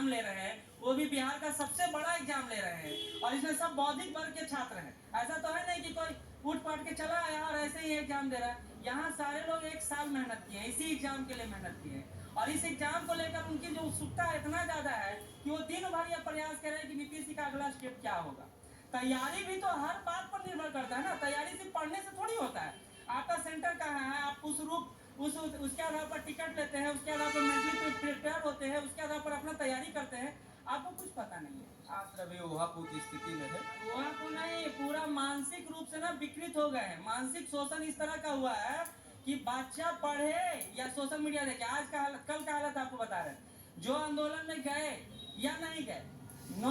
Exam ले रहे हैं, वो भी बिहार का सबसे बड़ा एग्जाम ले रहे हैं, और इसमें सब बौद्धिक वर्ग के छात्र हैं। ऐसा तो है नहीं कि कोई उठ पट के चला आया और ऐसे ही एग्जाम दे रहा है। यहाँ सारे लोग 1 साल मेहनत किए हैं, इसी एग्जाम के लिए मेहनत किए हैं, और इस एग्जाम को लेकर उनकी जो उत्सुकता इतना ज्यादा है कि वो दिन भर यह प्रयास कर रहे हैं कि बीपीएससी का अगला स्टेप क्या होगा। तैयारी भी तो हर बात पर निर्भर करता है ना, तैयारी सिर्फ पढ़ने से थोड़ी होता है। आपका सेंटर कहाँ है, आप उसके आधार पर टिकट लेते हैं, उसके आधार पर मेंटली प्रिपेयर होते हैं, उसके आधार पर अपना तैयारी करते हैं। आपको कुछ पता नहीं है। छात्र अभी ऊहापोह की स्थिति में है। वहाँ को नहीं, पूरा मानसिक रूप से ना विकृत हो गए हैं। मानसिक शोषण इस तरह का हुआ है कि बच्चा पढ़े या सोशल मीडिया देखे। आज का हालत, कल का हालत आपको बता रहे हैं। जो आंदोलन में गए या नहीं गए,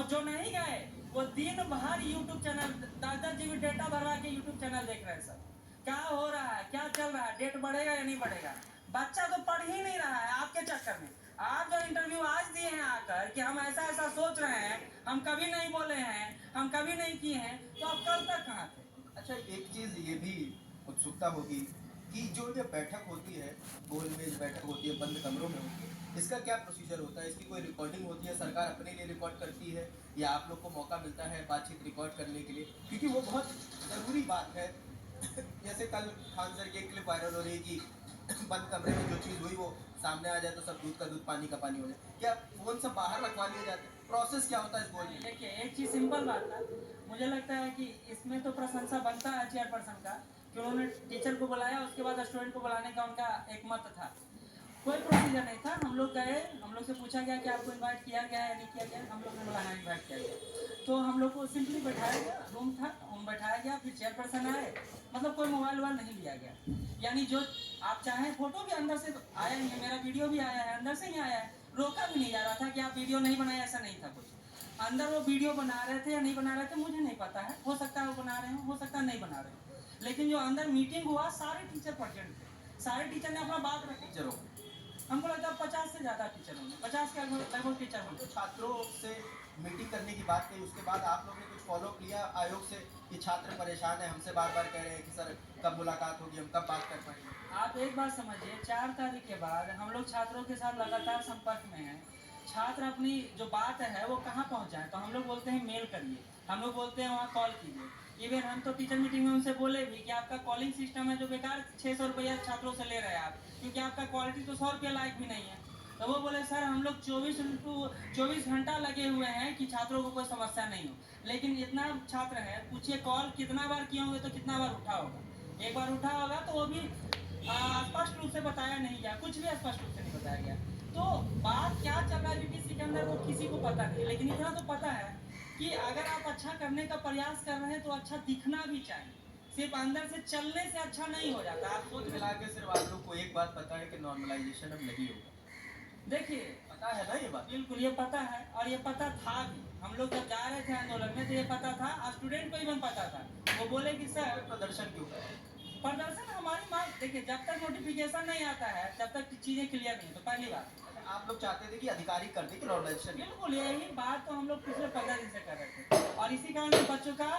जो नहीं गए वो दिन भर यूट्यूब चैनल 10-10 GB डेटा भरवा के यूट्यूब चैनल देख रहे हैं। सब क्या हो रहा है, क्या चल रहा है, डेट बढ़ेगा या नहीं बढ़ेगा। बच्चा तो पढ़ ही नहीं रहा है आपके चक्कर में। आप जो इंटरव्यू आज दिए हैं आकर कि हम ऐसा ऐसा सोच रहे हैं, हम कभी नहीं बोले हैं, हम कभी नहीं किए हैं, तो आप कल तक कहाँ थे। अच्छा, एक चीज ये भी उत्सुकता होगी कि जो ये बैठक होती है, गोल मेज बैठक होती है, बंद कमरों में होती है, इसका क्या प्रोसीजर होता है? इसकी कोई रिकॉर्डिंग होती है? सरकार अपने लिए रिकॉर्ड करती है या आप लोग को मौका मिलता है बातचीत रिकॉर्ड करने के लिए? क्योंकि वो बहुत ज़रूरी बात है। जैसे कल खान सर की एक क्लिप वायरल हो रही है कि बंद कमरे में जो चीज़ हुई वो सामने आ जाए तो सब दूध का दूध पानी का पानी हो जाए। क्या फोन सब बाहर रखवा लिए जाते हैं? प्रोसेस क्या होता है इस गोल में? देखिए, एक चीज सिंपल बात है, मुझे लगता है कि इसमें तो प्रशंसा बनता है चेयरपर्सन का कि उन्होंने टीचर को बुलाया, उसके बाद स्टूडेंट को बुलाने का उनका एक मत था। कोई प्रोसीजर नहीं था। हम लोग गए, हम लोग से पूछा गया कि आपको इनवाइट किया गया है या नहीं किया गया। हम लोग ने बोला हाँ इन्वाइट किया गया। तो हम लोग को सिंपली बैठाया गया, रूम था, रूम बैठाया गया, फिर चेयरपर्सन आए। मतलब कोई मोबाइल वोबाइल नहीं लिया गया, यानी जो आप चाहें फोटो भी अंदर से आया ही है, मेरा वीडियो भी आया है, अंदर से ही आया है। रोका भी नहीं जा रहा था कि आप वीडियो नहीं बनाए, ऐसा नहीं था कुछ। अंदर वो वीडियो बना रहे थे या नहीं बना रहे थे मुझे नहीं पता है, हो सकता है वो बना रहे हो सकता है नहीं बना रहे हो। लेकिन जो अंदर मीटिंग हुआ, सारे टीचर प्रेजेंट थे, सारे टीचर ने अपना बात रखी। टीचरों हमको लगता है 50 से ज्यादा टीचर होंगे, 50 के लगभग टीचर होंगे। तो छात्रों से मीटिंग करने की बात कही, उसके बाद आप लोगों ने कुछ फॉलो लिया आयोग से कि छात्र परेशान है, हमसे बार बार कह रहे हैं कि सर कब मुलाकात होगी, हम कब बात कर पाएंगे? आप एक बात समझिए, 4 तारीख के बाद हम लोग छात्रों के साथ लगातार संपर्क में हैं। छात्र अपनी जो बात है वो कहाँ पहुँचाए, तो हम लोग बोलते हैं मेल करिए, हम लोग बोलते हैं वहाँ कॉल कीजिए। इवन हम तो टीचर मीटिंग में उनसे बोले भी कि आपका कॉलिंग सिस्टम है जो बेकार 600 रुपया छात्रों से ले रहे हैं आप, क्योंकि आपका क्वालिटी तो 100 रुपया लायक भी नहीं है। तो वो बोले सर हम लोग 24 घंटा लगे हुए हैं कि छात्रों को कोई समस्या नहीं हो। लेकिन इतना छात्र है, पूछिए कॉल कितना बार किए होंगे तो कितना बार उठा होगा। एक बार उठा होगा तो वो भी स्पष्ट रूप से बताया नहीं गया, कुछ भी स्पष्ट रूप से नहीं बताया गया। तो बात क्या चल रहा है बीपीएससी के अंदर वो किसी को पता नहीं, लेकिन इतना तो पता है कि अगर आप अच्छा करने का प्रयास कर रहे हैं तो अच्छा दिखना भी चाहिए, सिर्फ अंदर से चलने से अच्छा नहीं हो जाता। आप कुल सोच मिला के सिर्फ आप लोग को एक बात पता है कि नॉर्मलाइजेशन अब नहीं होगा। देखिए, पता है ना ये बात? बिल्कुल ये पता है, और ये पता था भी। हम लोग जब जा रहे थे आंदोलन में तो ये पता था, स्टूडेंट को इवन पता था। वो बोले कि सर प्रदर्शन क्यों कर? प्रदर्शन हमारी मांग, देखिए जब तक नोटिफिकेशन नहीं आता है तब तक चीजें क्लियर नहीं। तो पहली बात, आप लोग चाहते थे कि आधिकारिक कर दे कि नॉर्मलाइजेशन। बिल्कुल यही बात तो हम लोग पिछले 15 दिन से कर रहे थे, और इसी कारण बच्चों का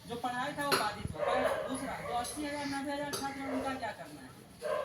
जो पढ़ाई था वो बाधित हुआ। पहला, दूसरा जो 80,000 90,000 छात्र हैं उनका क्या करना है,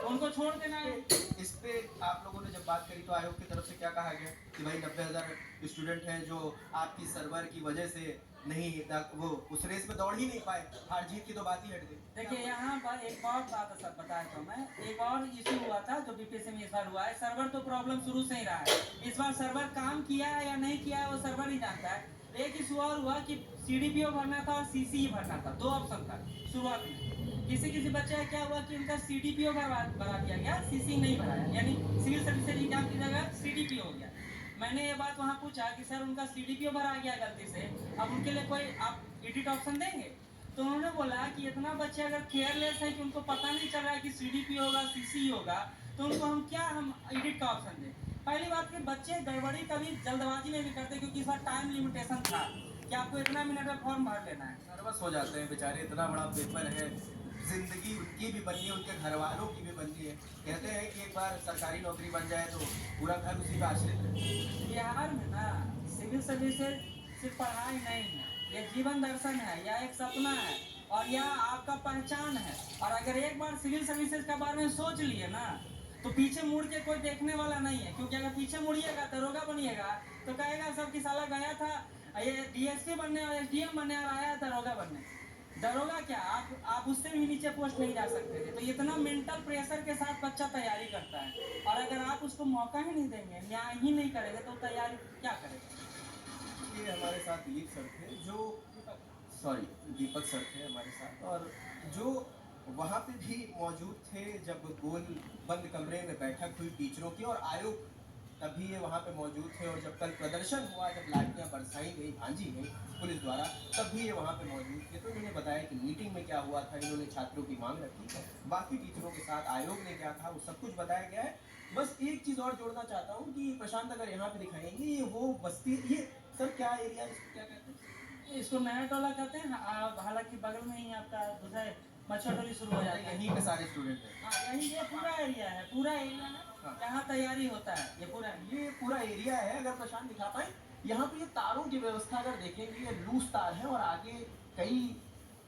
उनको छोड़ देना है। इस पे आप लोगों ने जब बात करी तो आयोग की तरफ से क्या कहा गया कि भाई 90,000 स्टूडेंट हैं जो आपकी सर्वर की वजह से नहीं वो उस रेस में दौड़ ही नहीं पाए, हार जीत की तो बात ही हट गई। देखिए यहाँ पर एक और बात सब बताया तो मैं, एक और इशू हुआ था जो बीपीएससी में इस बार हुआ है। सर्वर तो प्रॉब्लम शुरू से ही रहा है, इस बार सर्वर काम किया है या नहीं किया है वो सर्वर ही जानता है। एक इशू और हुआ कि सीडीपीओ भरना था और सीसी भरना था, 2 ऑप्शन था शुरुआत में। किसी बच्चे का क्या हुआ कि उनका सीडीपीओ भरा दिया गया, सीसी नहीं भराया, यानी सिविल सर्विसेज एग्जाम की जगह सीडीपीओ हो गया। मैंने ये बात वहाँ पूछा कि सर उनका सीडीपीओ भरा गया गलती से, अब उनके लिए कोई आप एडिट ऑप्शन देंगे? तो उन्होंने बोला कि इतना बच्चे अगर केयरलेस है कि उनको पता नहीं चल रहा है कि सीडीपी होगा सीसी होगा, तो उनको हम एडिट का ऑप्शन दें। पहली बात कि बच्चे गड़बड़ी कभी जल्दबाजी में भी करते, क्योंकि इस बार टाइम लिमिटेशन था कि आपको इतना मिनट में फॉर्म भर लेना है। नर्वस हो जाते हैं बेचारे, इतना बड़ा पेपर है, जिंदगी उनकी भी बननी है, उनके घर वालों की भी बननी है। कहते हैं कि एक बार सरकारी नौकरी बन जाए तो पूरा घर उसी पे आश्रित है। बिहार में ना सिविल सर्विसेज सिर्फ पढ़ाई नहीं है, ये जीवन दर्शन है, या एक सपना है, और यह आपका पहचान है। और अगर एक बार सिविल सर्विसेज के बारे में सोच लिए ना, तो पीछे मुड़ के कोई देखने वाला नहीं है, क्योंकि अगर पीछे मुड़िएगा दरोगा बनिएगा तो कहेगा सब कि साला गया था ये डीएसपी बनने और एसडीएम बनने और आया दरोगा बनने। दरोगा क्या, आप उससे भी नीचे पोस्ट नहीं जा सकते थे। तो इतना मेंटल प्रेशर के साथ बच्चा तैयारी करता है, और अगर आप उसको मौका ही नहीं देंगे, न्याय ही नहीं करेंगे, तो तैयारी क्या करेगा। ये हमारे साथ दिलीप सर थे जो सॉरी दीपक सर थे हमारे साथ, और जो वहाँ पे भी मौजूद थे जब गोल बंद कमरे में बैठक हुई टीचरों की, और आयोग तभी ये वहाँ पे मौजूद थे। और जब कल प्रदर्शन हुआ, जब लाठियाँ बरसाई गई, भांजी गई पुलिस द्वारा, तब भी ये वहाँ पे मौजूद थे। तो इन्होंने बताया कि मीटिंग में क्या हुआ था, इन्होंने छात्रों की मांग रखी, बाकी टीचरों के साथ आयोग ने क्या था वो सब कुछ बताया गया है। बस एक चीज़ और जोड़ना चाहता हूँ कि प्रशांत अगर यहाँ पे दिखाएंगे, ये वो बस्ती, ये सर क्या एरिया, इसको क्या कहते हैं? इसको नया टोला कहते हैं। हालांकि बगल में ही आपका बुझाए मच्छर टोली शुरू हो जाता है। यहीं पे सारे स्टूडेंट हैं। हाँ, यही ये पूरा एरिया है, पूरा एरिया है हाँ। जहाँ तैयारी होता है। ये पूरा एरिया है। अगर प्रशांत दिखा पाए, यहाँ पे ये तारों की व्यवस्था अगर देखेंगे, ये लूज तार है और आगे कई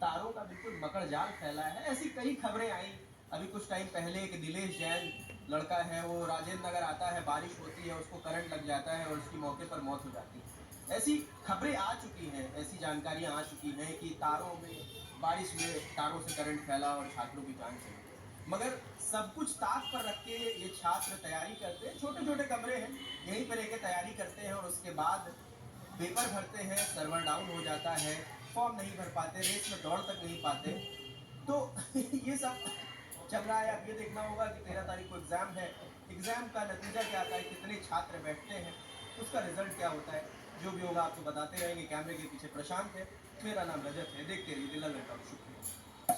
तारों का बिल्कुल मकड़ जाल फैला है। ऐसी कई खबरें आई अभी कुछ टाइम पहले कि दिलेश जैन लड़का है, वो राजेंद्र नगर आता है, बारिश होती है, उसको करंट लग जाता है और उसकी मौके पर मौत हो जाती है। ऐसी खबरें आ चुकी हैं, ऐसी जानकारियां आ चुकी हैं कि तारों में, बारिश में तारों से करंट फैला और छात्रों की जान चली गई। मगर सब कुछ ताक पर रख के ये छात्र तैयारी करते हैं। छोटे छोटे कमरे हैं, यहीं पर रह के तैयारी करते हैं, और उसके बाद पेपर भरते हैं, सर्वर डाउन हो जाता है, फॉर्म नहीं भर पाते, रेस में दौड़ तक नहीं पाते। तो ये सब चल रहा है। अब ये देखना होगा कि 13 तारीख को एग्ज़ाम है, एग्ज़ाम का नतीजा क्या आता है, कितने छात्र बैठते हैं, उसका रिजल्ट क्या होता है। जो भी होगा आपको बताते रहेंगे। कैमरे के पीछे प्रशांत है, मेरा नाम रजत है। देखते रहिए दिल्ला लड़का। शुक्रिया।